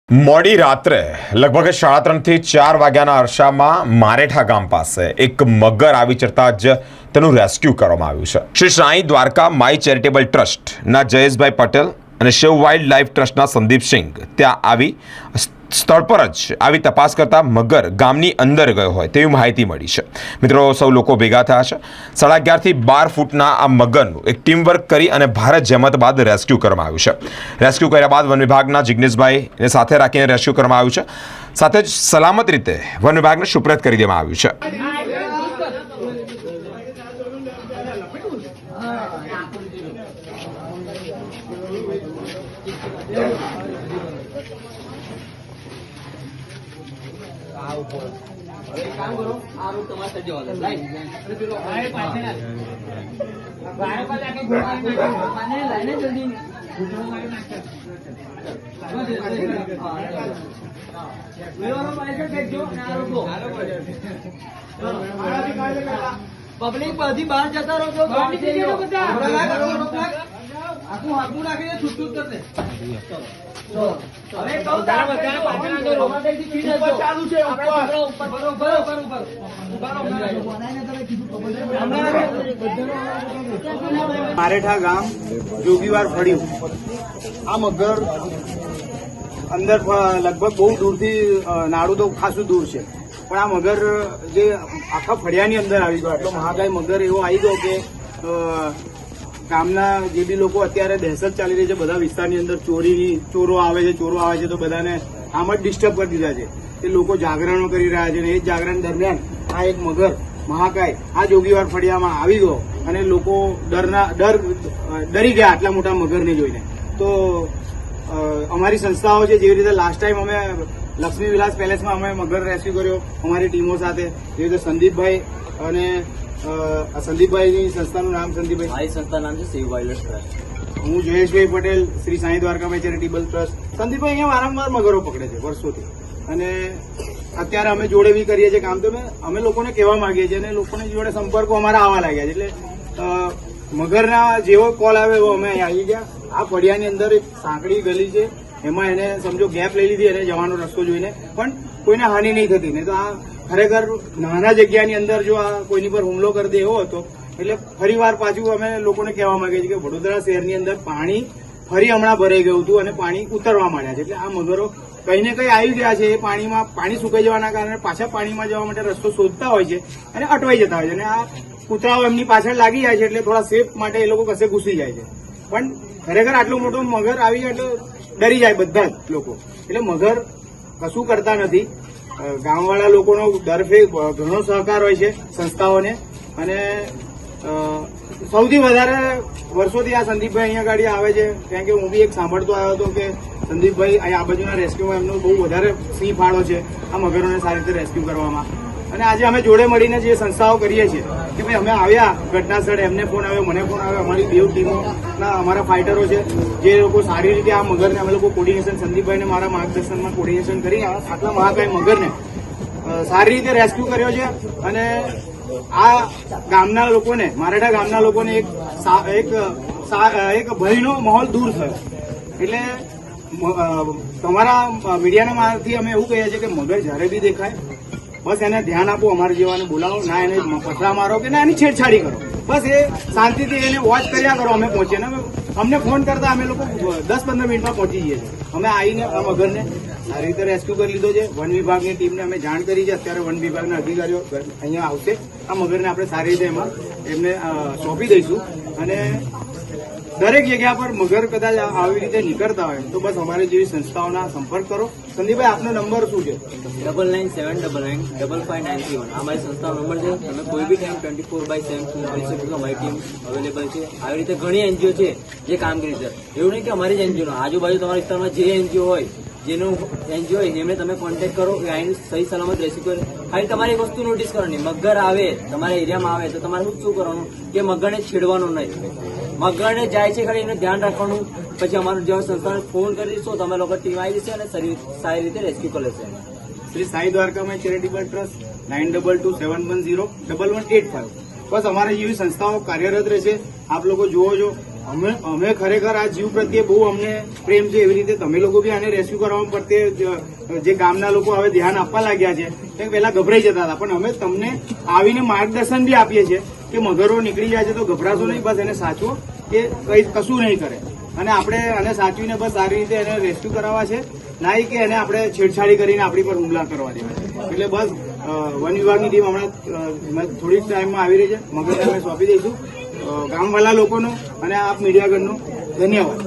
મોડી રાત્રે લગભગ 3:30 થી 4 વાગ્યાના અરસામાં મારેઠા ગામ પાસે એક મગર આવી ચડતા જ તેનું રેસ્ક્યુ કરવામાં આવ્યું છે. શ્રી સાંઈ દ્વારકા માય ચેરિટેબલ ટ્રસ્ટના જયેશભાઈ પટેલ અને શિવ વાઇલ્ડ લાઈફ ટ્રસ્ટના સંદીપસિંહ ત્યાં આવી સ્થળ પર જ આવી તપાસ કરતા મગર ગામની અંદર ગયો હોય તેવી માહિતી મળી છે. મિત્રો, સૌ લોકો ભેગા થયા છે. 11.5 થી 12 ફૂટના આ મગરનું એક ટીમ વર્ક કરી અને ભારે જહેમત બાદ રેસ્ક્યુ કરવામાં આવ્યું છે. રેસ્ક્યુ કર્યા બાદ વન વિભાગના જિગ્નેશભાઈને સાથે રાખીને રેસ્ક્યુ કરવામાં આવ્યું છે. સાથે જ સલામત રીતે વન વિભાગને સુપ્રત કરી દેવામાં આવ્યું છે. काम करो आ रूट तुम्हारा सज्ज वाला राइट अरे चलो आए पाछे ना बाहर पर जाके घुमा पाने लाने जल्दी घुटो मारे नाचता मेरे वाला पैसे भेजो ना रुको पब्लिक बधी बाहर जाता रहो तो गाड़ी से लो બધા આખું હાથું નાખીને છૂટછૂટ કર દે. હવે કહું તારા બધાને પાછળ આગળ રોમાટેથી ફીટ હજો ચાલુ છે ઉપર મારેઠા ગામ જોગીવાર ફળ્યું. આ મગર અંદર લગભગ બહુ દૂરથી નાડું તો ખાસું દૂર છે, પણ આ મગર જે આખા ફળિયાની અંદર આવી ગયો. આટલો મહાકાય મગર એવો આવી ગયો કે ગામના જે બી લોકો અત્યારે દહેશત ચાલી રહી છે, બધા વિસ્તારની અંદર ચોરો આવે છે તો બધાને આમ જ ડિસ્ટર્બ કરી દીધા છે. એ લોકો જાગરણો કરી રહ્યા છે અને એ જ જાગરણ દરમિયાન આ એક મગર મહાકાય આ જોગીવાર ફળિયામાં આવી ગયો અને લોકો ડરી ગયા આટલા મોટા મગરને જોઈને. તો અમારી સંસ્થાઓ છે, જેવી રીતે લાસ્ટ ટાઈમ અમે લક્ષ્મી વિલાસ પેલેસમાં અમે મગર રેસ્ક્યુ કર્યો અમારી ટીમો સાથે, જેવી રીતે સંદીપભાઈ અને સંદીપભાઈની સંસ્થાનું નામ સંદીપભાઈ, મારી સંસ્થા નામ છે શિવ વાઇલ્ડ ટ્રસ્ટ. હું Jayeshbhai Patel, Shri Sai Dwarkamai charitable trust. Sandeepbhai અહીંયા વારંવાર મગરો પકડે છે વર્ષોથી, અને અત્યારે અમે જોડે બી કરીએ છીએ કામ. તો અમે લોકોને કહેવા માંગીએ છીએ અને લોકોની જોડે સંપર્કો અમારા આવવા લાગ્યા છે. એટલે મગરના જેવો કોલ આવે એવો અમે અહીં આવી ગયા. આ ફળિયાની અંદર એક સાંકડી ગલી છે, એમાં એને સમજો ગેપ લઈ લીધી અને જવાનો રસ્તો જોઈને, પણ કોઈને હાનિ નહીં થતી. નહીં તો આ ખરેખર નાના જગ્યાની અંદર જો આ કોઈની પર હુમલો કરી દે એવો હતો. એટલે ફરીવાર પાછું અમે લોકોને કહેવા માંગીએ છીએ કે વડોદરા શહેરની અંદર પાણી ફરી હમણાં ભરાઈ ગયું હતું અને પાણી ઉતરવા માંડ્યા છે. એટલે આ મગરો કંઈ ને કંઈ આવી ગયા છે. એ પાણી સુકાઈ જવાના કારણે પાછા પાણીમાં જવા માટે રસ્તો શોધતા હોય છે અને અટવાઈ જતા હોય છે. અને આ કૂતરાઓ એમની પાછળ લાગી જાય છે, એટલે થોડા સેફ માટે એ લોકો કશે ઘૂસી જાય છે. પણ ખરેખર આટલો મોટો મગર આવી જાય એટલે ડરી જાય બધા જ લોકો. એટલે મગર કશું કરતા નથી. ગામવાળા લોકોનો દરફે ઘણો સહકાર હોય છે સંસ્થાઓને. અને સૌથી વધારે વર્ષોથી આ સંદીપભાઈ અહીંયા ગાડી આવે છે, કારણ કે હું બી એક સાંભળતો આવ્યો હતો કે સંદીપભાઈ આ બાજુના રેસ્ક્યુમાં એમનો બહુ વધારે સિંહ ફાળો છે આ મગરોને સારી રીતે રેસ્ક્યુ કરવામાં. અને આજે અમે જોડે મળીને જે સંસ્થાઓ કરીએ છીએ કે ભાઈ અમે આવ્યા ઘટના સ્થળે, એમને ફોન આવ્યો, મને ફોન આવ્યો, અમારી બેવ ટીમોના અમારા ફાઇટરો છે જે લોકો સારી રીતે આ મગરને અમે લોકો કોર્ડિનેશન, સંદીપભાઈને મારા માર્ગદર્શનમાં કોર્ડિનેશન કરી આટલા મહાકાય મગરને સારી રીતે રેસ્ક્યુ કર્યો છે. અને આ ગામના લોકોને, મારેઠા ગામના લોકોને એક ભયનો માહોલ દૂર થયો. એટલે તમારા મીડિયાના માંથી અમે એવું કહીએ છીએ કે મગર જયારે બી દેખાય બસ એને ધ્યાન આપો, અમારા જેવાને બોલાવો, ના એને પથરા મારો કે ના એની છેડછાડી કરો. બસ એ શાંતિથી એને વોચ કર્યા કરો. અમે પહોંચીએ ને અમને ફોન કરતા અમે લોકો 10-15 મિનિટમાં પહોંચી જઈએ છીએ. અમે આવીને આ મગરને સારી રીતે રેસ્ક્યુ કરી લીધો છે. વન વિભાગની ટીમને અમે જાણ કરી છે. અત્યારે વન વિભાગના અધિકારીઓ અહીંયા આવશે. આ મગરને આપણે સારી રીતે એમને સોંપી દઈશું. અને દરેક જગ્યા પર મગર કદાચ આવી રીતે નીકળતા હોય તો બસ અમારી જેવી સંસ્થાઓના સંપર્ક કરો. સંદીપભાઈ, આપનો નંબર શું છે? 9979995591. આ મારી સંસ્થાનો નંબર છે. તમે કોઈ બી ટાઈમ 24/7 કરી શકો છો. અમારી ટીમ અવેલેબલ છે. આવી રીતે ઘણી એનજીઓ છે જે કામગીરી છે. એવું નહીં કે અમારી જ એનજીઓ, આજુબાજુ તમારા વિસ્તારમાં જે એનજીઓ હોય, જેનું એનજીઓ હોય એમને તમે કોન્ટેક્ટ કરો કે આઈને સહી સલામત રેસ્ક્યુ કરે. ખાલી તમારે એક વસ્તુ નોટિસ કરવાની, મગર આવે તમારા એરિયામાં આવે તો તમારે શું કરવાનું કે મગરને છેડવાનું નહીં. મગરને જાય છે ખાલી એનું ધ્યાન રાખવાનું. પછી અમારું જે સંસ્થાને ફોન કરી દઈશું, તમે લોકો ટીમ આવી જશે અને સારી રીતે રેસ્ક્યુ કરી લેશે. શ્રી સાંઈ દ્વારકામાં ચેરિટેબલ ટ્રસ્ટ 9227101185. બસ અમારી જેવી સંસ્થાઓ કાર્યરત રહેશે. આપ લોકો જુઓ છો અમે ખરેખર આ જીવ પ્રત્યે બહુ અમને પ્રેમ છે. એવી રીતે તમે લોકો બી આને રેસ્ક્યુ કરવા પ્રત્યે જે ગામના લોકો હવે ધ્યાન આપવા લાગ્યા છે તે પહેલા ગભરાઈ જતા હતા, પણ અમે તમને આવીને માર્ગદર્શન બી આપીએ છીએ કે મગરો નીકળી જાય છે તો ગભરાશો નહીં, બસ એને સાચવો કે કઈ કશું નહીં કરે. અને આપણે આને સાચવીને બસ સારી રીતે એને રેસ્ક્યુ કરાવવા છે, ના કે એને આપણે છેડછાડી કરીને આપણી પર હુમલા કરવા દેવા છે. એટલે બસ વન વિભાગની ટીમ હમણાં થોડીક ટાઈમમાં આવી રહી છે. મગરને અમે સોંપી દઈશું. ગામવાળા લોકોનો અને આપ મીડિયાગણનો ધન્યવાદ.